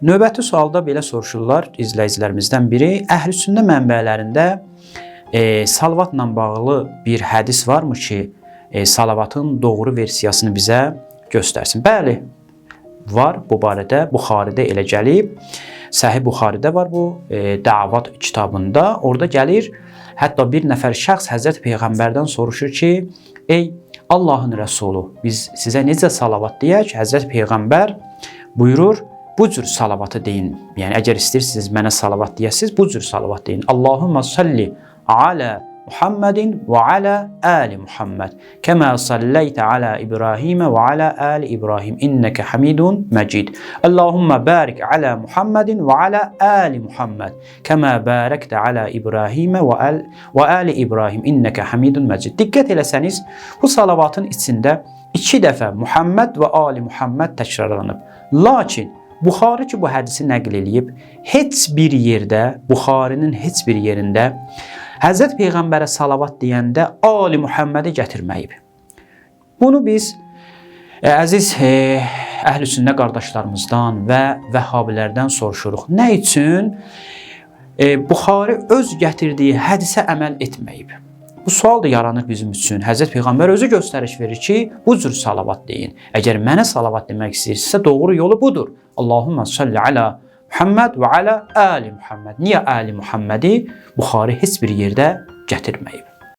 Növbəti sualda belə soruşurlar izləyicilərimizdən biri. Əhl-Sünnə mənbələrində salavatla bağlı bir hədis varmı ki, salavatın doğru versiyasını bizə göstərsin? Bəli, var bu barədə. Buxaridə elə gəlib. Səhih Buxaridə var bu, Davat kitabında. Orada gəlir, hətta bir nəfər şəxs Həzrət Peyğəmbərdən soruşur ki, ey Allahın Rəsulu, biz sizə necə salavat deyək? Həzrət Peyğəmbər buyurur, bu cür salavatı deyin. Yəni, əgər istəyirsiniz mənə salavat deyəsiniz, bu cür salavat deyin. Allahumma salli alə Muhammedin və alə əli Muhammed. Kəmə salləytə alə İbrahimə və alə əli İbrahim. İnnəkə hamidun məcid. Allahumma barik alə Muhammedin və alə əli Muhammed. Kəmə bərəkdə alə İbrahimə və əli İbrahim. İnnəkə hamidun məcid. Diqqət eləsəniz, bu salavatın içində 2 dəfə Muhammed və ali Muhammed təkrarlanıb. Lakin Buxari ki, bu hədisi nəql eləyib, heç bir yerdə, Buxarinin heç bir yerində Həzrət Peyğəmbərə salavat deyəndə Ali Muhammədi gətirməyib. Bunu biz əziz Əhl-i-Sünnə qardaşlarımızdan və Vəhhabilərdən soruşuruq. Nə üçün Buxari öz gətirdiyi hədisə əməl etməyib? Bu sual da yaranır bizim üçün. Həzrət Peyğəmbər özü göstəriş verir ki, bu cür salavat deyin. Əgər mənə salavat demək istəyirsinizsə, doğru yolu budur. Allahumma salli alə Muhammed və alə əli Muhammed. Niyə əli Muhammedi Buxari heç bir yerdə gətirməyib?